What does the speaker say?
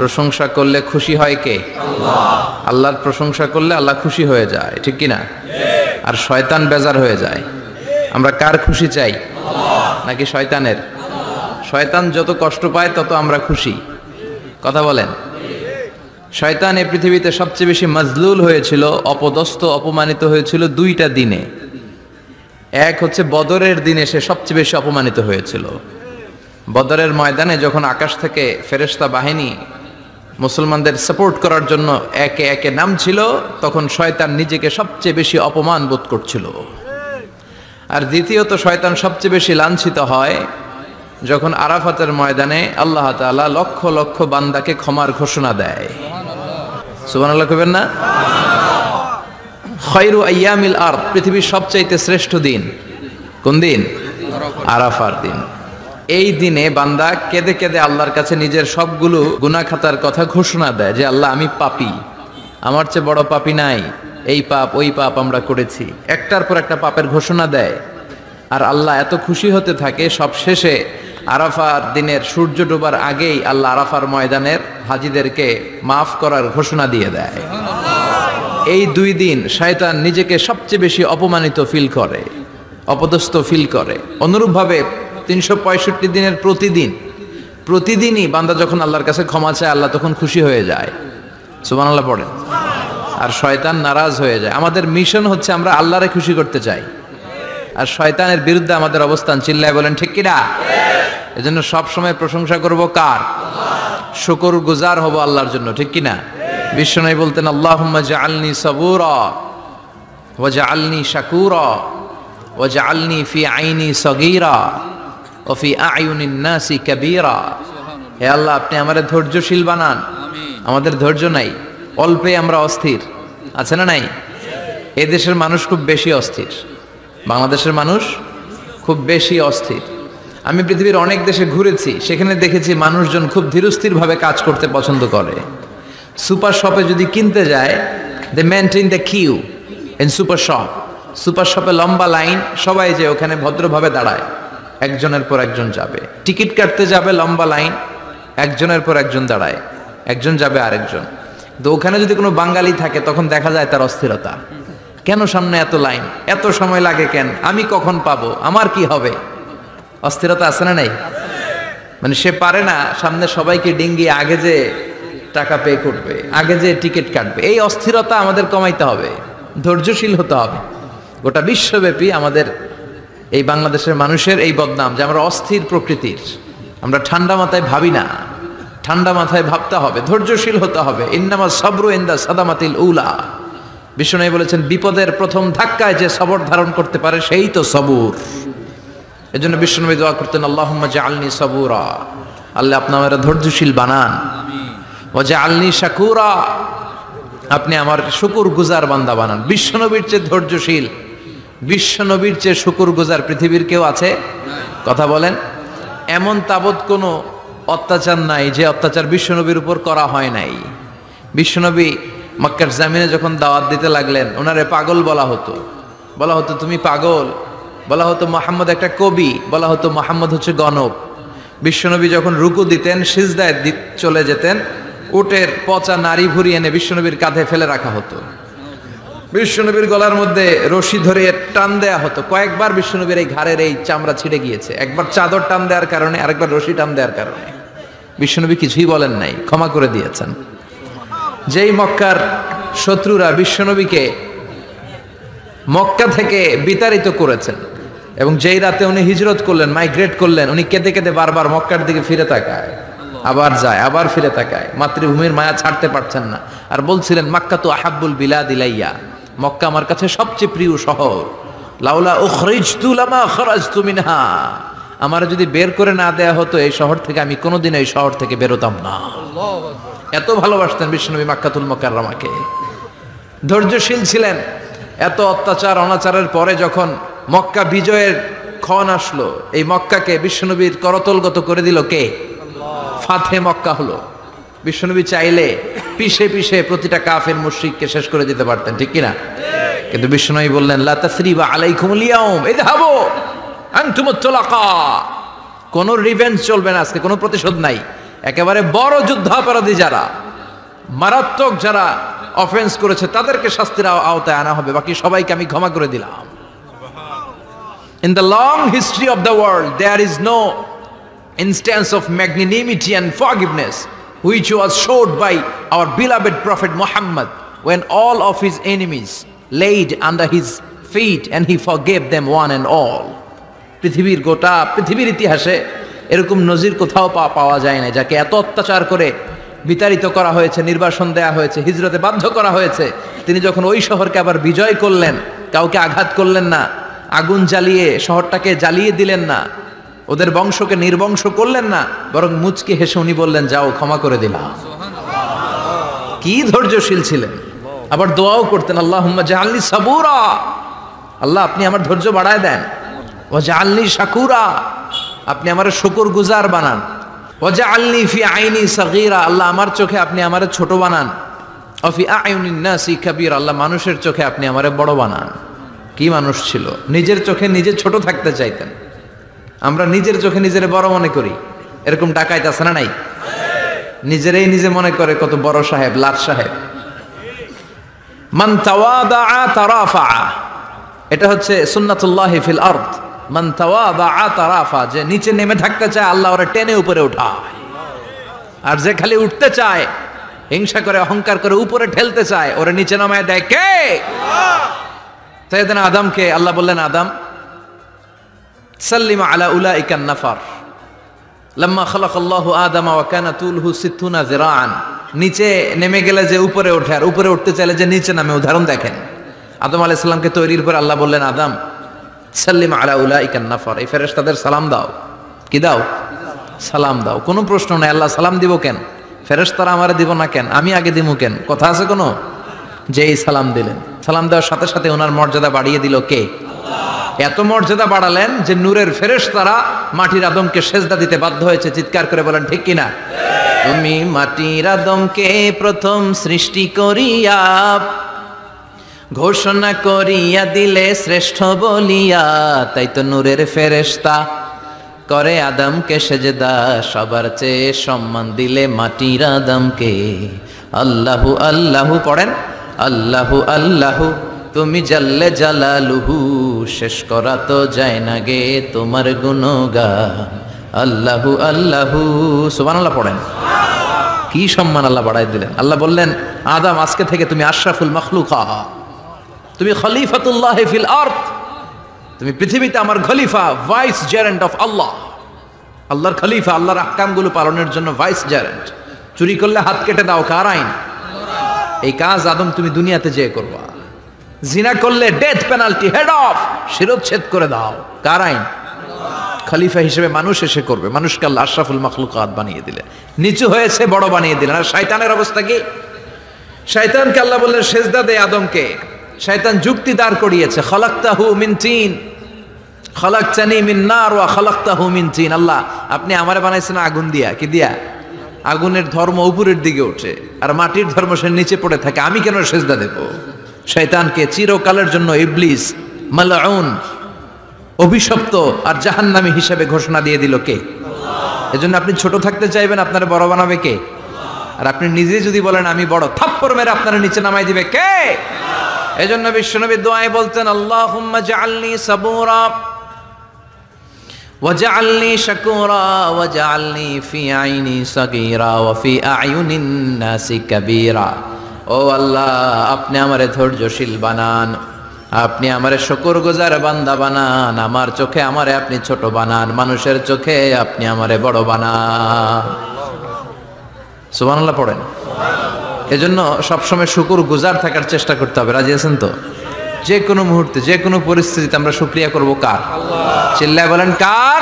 প্রশংসা করলে খুশি হয় কে? আল্লাহ। আল্লাহর প্রশংসা করলে আল্লাহ খুশি হয়ে যায়, ঠিক কি না? আর শয়তান বেজার হয়ে যায়। আমরা কার খুশি চাই? আল্লাহ নাকি শয়তানের? শয়তান যত কষ্ট পায় তত আমরা খুশি। কথা বলেন। শয়তান এই পৃথিবীতে সবচেয়ে বেশি মাজলুল হয়েছিল, অপদস্থ অপমানিত হয়েছিল দুইটা দিনে। এক হচ্ছে বদরের দিনে সে সবচেয়ে বেশি অপমানিত হয়েছিল। বদরের ময়দানে যখন আকাশ থেকে ফেরেশতা বাহিনী মুসলমানদের সাপোর্ট করার জন্য একে একে নামছিল, তখন শয়তান নিজেকে সবচেয়ে বেশি অপমান বোধ করছিল। আর দ্বিতীয়ত শয়তান সবচেয়ে বেশি লাঞ্ছিত হয় যখন আরাফাতের ময়দানে আল্লাহ তাআলা লক্ষ লক্ষ বান্দাকে ক্ষমার ঘোষণা দেয়। সুবহানাল্লাহ কইবেন না? খায়রু আইয়ামিল আরদ, পৃথিবীর সবচাইতে শ্রেষ্ঠ দিন কোন দিন? আরাফার দিন। এই দিনে বান্দা কেঁদে কেঁদে আল্লাহর কাছে নিজের সবগুলো গুনাহ খাতার কথা ঘোষণা দেয় যে আল্লাহ আমি পাপী, আমার চেয়ে বড় পাপী নাই, এই পাপ ওই পাপ আমরা করেছি, একটার পর একটা পাপের ঘোষণা দেয়। আর আল্লাহ এত খুশি হতে থাকে, সব শেষে আরাফার দিনের সূর্য ডোবার আগেই আল্লাহ আরাফার ময়দানের হাজীদেরকে মাফ করার ঘোষণা দিয়ে দেয়। এই দুই দিন শয়তান নিজেকে সবচেয়ে বেশি অপমানিত ফিল করে, অপদস্থ ফিল করে। অনুরূপভাবে 365 দিনের প্রতিদিনই বান্দা যখন আল্লাহর কাছে ক্ষমা চায় আল্লাহ তখন খুশি হয়ে যায়। সুবহানাল্লাহ পড়েন। আর শয়তান নারাজ হয়ে যায়। আমাদের মিশন হচ্ছে আমরা আল্লাহরে খুশি করতে চাই, আর শয়তানের বিরুদ্ধে আমাদের অবস্থান। চিল্লায় বলেন ঠিক কিনা? এজন্য সব সময় প্রশংসা করব কার? শুকরগুজার হব আল্লাহর জন্য, ঠিক কিনা? বিশ্বনবী বলতেন আল্লাহুম্মা জাআলনি সাবুরা ওয়া জাআলনি শাকুরা ওয়া জাআলনি ফি আইনি সগীরা ওয়া ফি আয়ুনিন নাসি কাবীরা। হে আল্লাহ, আপনি আমাদের ধৈর্যশীল বানান। আমাদের ধৈর্য নাই, অল্পে আমরা অস্থির, আছে না নাই? এই দেশের মানুষ খুব বেশি অস্থির, বাংলাদেশের মানুষ খুব বেশি অস্থির। আমি পৃথিবীর অনেক দেশে ঘুরেছি, সেখানে দেখেছি মানুষজন খুব ধীরস্থিরভাবে কাজ করতে পছন্দ করে। সুপার শপে যদি কিনতে যায়, they maintain the queue in super shop. Super শপে লম্বা লাইন, সবাই যে ওখানে ভদ্রভাবে দাঁড়ায়, একজনের পর একজন যাবে। টিকিট কাটতে যাবে, লম্বা লাইন, একজনের পর একজন দাঁড়ায়, একজন যাবে আরেকজন। তো ওখানে যদি কোনো বাঙালি থাকে তখন দেখা যায় তার অস্থিরতা। কেন সামনে এত লাইন, এত সময় লাগে কেন, আমি কখন পাবো, আমার কি হবে? অস্থিরতা আছে না নাই? মানে সে পারে না সামনে সবাইকে ডিঙ্গিয়ে আগে যে টাকা পে করবে, আগে যে টিকিট কাটবে। এই অস্থিরতা আমাদের কমাইতে হবে, ধৈর্যশীল হতে হবে। গোটা বিশ্বব্যাপী আমাদের এই বাংলাদেশের মানুষের এই বদনাম যে আমরা অস্থির প্রকৃতির, আমরা ঠান্ডা মাথায় ভাবি না। ঠান্ডা মাথায় ভাবতে হবে, ধৈর্যশীল হতে হবে। ইন্নামা সাবরু ইনদা সাদামাতিল উলা। বিষ্ণু বলেছেন বিপদের প্রথম ধাক্কায় যে সবর ধারণ করতে পারে সেই তো সবুর। এজন্য বিষ্ণু দোয়া করতেন আল্লাহুম্মা জাআলনি সাবুরা, আল্লাহ আপনি আমাকে ধৈর্যশীল বানান। ওয়া জাআলনি শাকুরা, আপনি আমার শুকরগুজার বান্দা বানান। বিশ্বনবীর চেয়ে ধৈর্যশীল, বিশ্বনবীর চেয়ে শুকরগুজার পৃথিবীর কেউ আছে? কথা বলেন। এমন তাবৎ কোনো অত্যাচার নাই যে অত্যাচার বিশ্বনবীর উপর করা হয় নাই। বিশ্বনবী মক্কার জামিনে যখন দাওয়াত দিতে লাগলেন, ওনারে পাগল বলা হতো, তুমি পাগল, বলা হতো মুহাম্মদ একটা কবি, বলা হতো মুহাম্মদ হচ্ছে গণক। বিশ্বনবী যখন রুকু দিতেন, সিজদায় চলে যেতেন, উটের পচা নারী ভুরি এনে বিশ্বনবীর কাঁধে ফেলে রাখা হতো। বিশ্বনবীর গলার মধ্যে রশি ধরে টান দেয়া হতো। কয়েকবার বিশ্বনবীর এই ঘাড়ের এই চামড়া ছিঁড়ে গিয়েছে, একবার চাদর টান দেওয়ার কারণে, আরেকবার রশি টান দেওয়ার কারণে। বিশ্বনবী কিছুই বলেন নাই, ক্ষমা করে দিয়েছেন। যেই মক্কার শত্রুরা বিশ্বনবীকে মক্কা থেকে বিতাড়িত করেছেন, এবং যেই রাতে উনি হিজরত করলেন, মাইগ্রেট করলেন, উনি কেঁদে কেঁদে বারবার মক্কার দিকে ফিরে তাকায়, আবার যায়, আবার ফিরে তাকায়, মাতৃভূমির মায়া ছাড়তে পারছেন না। আর বলছিলেন মক্কা তো আহাব্বুল বিলাদ ইলাইয়া, মক্কা আমার কাছে সবচেয়ে প্রিয় শহর। লাউলা উখরিজতু লামা খরাজতু মিনহা, আমার যদি বের করে না দেয়া হতো এই শহর থেকে, আমি কোনোদিন এই শহর থেকে বেরোতাম না। এত ভালোবাসতেন বিশ্বনবী মক্কাতুল মুকাররমাকে। ধৈর্যশীল ছিলেন। এত অত্যাচার অনাচারের পরে যখন মক্কা বিজয়ের ক্ষণ আসলো, এই মক্কাকে বিশ্বনবীর করতলগত করে দিল কে? ফাতে মক্কা হলো। বিশ্বনবী চাইলে পিছে পিছে প্রতিটা কাফের মুশরিককে শেষ করে দিতে পারতেন, ঠিক কিনা? কিন্তু বিশ্বনবী বললেন লা তাসরিবা আলাইকুমুল ইয়াউম ইযহাবু আনতুমুত তুলাকা, কোনো রিভেঞ্জ চলবে না আজকে, কোনো প্রতিশোধ নাই। একেবারে বড় যুদ্ধাপরাধী যারা, মারাত্মক যারা অফেন্স করেছে তাদেরকে শাস্তির আওতায় আনা হবে, বাকি সবাইকে আমি ক্ষমা করে দিলাম। In the long history of the world, there is no instance of magnanimity and forgiveness which was showed by our beloved Prophet Muhammad when all of his enemies laid under his feet and he forgave them one and all. পৃথিবীর গোটা পৃথিবীর ইতিহাসে এরকম নজির কোথাও পাওয়া যায় না, যাকে এত অত্যাচার করে বিতাড়িত করা হয়েছে, নির্বাসন দেয়া হয়েছে, হিজরতে বাধ্য করা হয়েছে, তিনি যখন ওই শহরকে আবার বিজয় করলেন, কাউকে আঘাত করলেন না, আগুন জ্বালিয়ে শহরটাকে জ্বালিয়ে দিলেন না, ওদের বংশকে নির্বংশ করলেন না, বরং মুচকি হেসে উনি বললেন, যাও ক্ষমা করে দিলাম। কি ধৈর্যশীল ছিলেন। আবার দোয়াও করতেন, আল্লাহুম্মা জাআলনি সাবুরা, আল্লাহ আপনি আমার ধৈর্য বাড়ায় দেন, ওয়া জাআলনি শাকুরা, আপনি আমার শুকরগুজার বানান, ওয়া জাআলনি ফি আইনি সাগীরা, আল্লাহ আমার চোখে আপনি আমারে ছোট বানান, ওয়া ফি আয়ুনিন নাসি কাবীরা, আল্লাহ মানুষের চোখে আপনি আমারে বড় বানান। কি মানুষ ছিল, নিজের চোখে নিজে ছোট থাকতে চাইতেন। আমরা নিজের চোখে নিজের বড় মনে করি, এরকম ডাকাইত আছে না নাই? নিজেরাই নিজে মনে করে কত বড় সাহেব, লাট সাহেব। মান তাওয়াদা তারাফা, এটা হচ্ছে সুন্নাতুল্লাহি ফিল আরদ। মান তাওয়াদা তারাফা, যে নিচে নেমে থাকতে চায় আল্লাহ ওরে টেনে উপরে উঠায়, আর যে খালি উঠতে চায়, হিংসা করে অহংকার করে উপরে ঠেলতে চায়, ওরে নিচে নামায় দেয় কে? সাইয়েদনা আদমকে আল্লাহ বললেন, আদম সাল্লিমা আলা উলাইকান নাফার লাম্মা খালাকাল্লাহু আদামা ওয়া কানা তুলহু 60 যিরাআন। নিচে নেমে গেলে যে উপরে ওঠে, আর উপরে উঠতে চাইলে যে নিচে নামে, উদাহরণ দেখেন। আদম আলাইহিস সালামকে তৈরির পর আল্লাহ বললেন, আদম সাল্লিমা আলা উলাইকান নাফার, এই ফেরেশতাদের সালাম দাও। কি দাও? সালাম দাও। কোনো প্রশ্ন নাই, আল্লাহ সালাম দিব কেন? ফেরেশতারা আমারে দিব না কেন? আমি আগে দিব কেন? কথা আছে কোনো? যেই সালাম দিলেন, সালাম দেওয়ার সাথে সাথে ওনার মর্যাদা বাড়িয়ে দিল কে? এত মর্যাদা বাড়ালেন যে নূরের ফেরেশতারা মাটির আদমকে সেজদা দিতে বাধ্য হয়েছে। চিৎকার করে বলেন ঠিক কিনা? তুমি মাটির আদমকে প্রথম সৃষ্টি করিয়া ঘোষণা করিয়া দিলে শ্রেষ্ঠ বলিয়া, তাই তো নূরের ফেরেশতা করে আদমকে সেজদা, সবার চেয়ে সম্মান দিলে মাটির আদমকে। আল্লাহু আল্লাহু পড়েন, আল্লাহু আল্লাহু তুমি জাল্লে জালালুহু, শেষ করা তো যায় না গে তোমার গুণগান। আল্লাহু আল্লাহু, সুবহানাল্লাহ পড়েন। কি সম্মান আল্লাহ বাড়াই দিলেন। আল্লাহ বললেন, আদম আজকে থেকে তুমি আশরাফুল মাখলুকাত, তুমি খলিফাতুল্লাহ ফিল আরদ, তুমি পৃথিবীতে আমার খলিফা, ভাইস জেরেন্ট অফ আল্লাহ। আল্লাহর খলিফা, আল্লাহর আহকামগুলো পালনের জন্য ভাইস জেরেন্ট। চুরি করলে হাত কেটে দাও, কার আইন? এই কাজ আদম তুমি দুনিয়াতে যেয়ে করবা। জিনা করলে ডেথ পেনাল্টি, হেড অফ, শিরোচ্ছেদ করে দাও, কার আইন? খলিফা হিসেবে মানুষ এসে করবে। মানুষকে আল্লাহ আশরাফুল মাখলুকাত বানিয়ে দিলেন, নিচু হয়েছে বড় বানিয়ে দিলেন। আর শয়তানের অবস্থা কি? শয়তানকে আল্লাহ বললেন সেজদা দে আদমকে। শয়তান যুক্তি দাঁড় করিয়েছে, খলাকতাহু মিন তিন খলাকতানি মিন নার ওয়া খলাকতাহু মিন তিন। আল্লাহ আপনি আমারে বানাইছেন আগুন দিয়া। কি দিয়া? আগুনের ধর্ম উপরের দিকে ওঠে, আর মাটির ধর্ম সে নিচে পড়ে থাকে, আমি কেন সেজদা দেব? শয়তানকে চিরকালের জন্য ইবলিস মালউন, অভিশপ্ত আর জাহান্নামী হিসেবে ঘোষণা দিয়ে দিল কে? এজন্য আপনি ছোট থাকতে চাইবেন, আপনারা বড় বানাবে কে? আর আপনি নিজে যদি বলেন আমি বড়, থাপ্পড় মেরে আপনারা নিচে নামাই দিবে কে? এজন্য বিশ্বনবী দোয়ায় বলতেন, আল্লাহুম্মা জাআলনি সাবুরা ওয়াজআলনি শাকুরা ওয়াজআলনি ফি আইনি সাগীরা ওয়া ফি আয়ুনিন নাসি কাবীরা। ও আল্লাহ, আপনি আমারে ধৈর্যশীল বানান, আপনি আমারে শুকরগুজার বান্দা বানান, আমার চোখে আমারে আপনি ছোট বানান, মানুষের চোখে আপনি আমারে বড় বানান। সুবহানাল্লাহ পড়েন। এজন্য সবসময় শুকরগুজার থাকার চেষ্টা করতে হবে। রাজি আছেন তো? যে কোনো মুহূর্তে, যে কোনো পরিস্থিতিতে আমরা শুকরিয়া করব কার? চিল্লায় বলেন কার?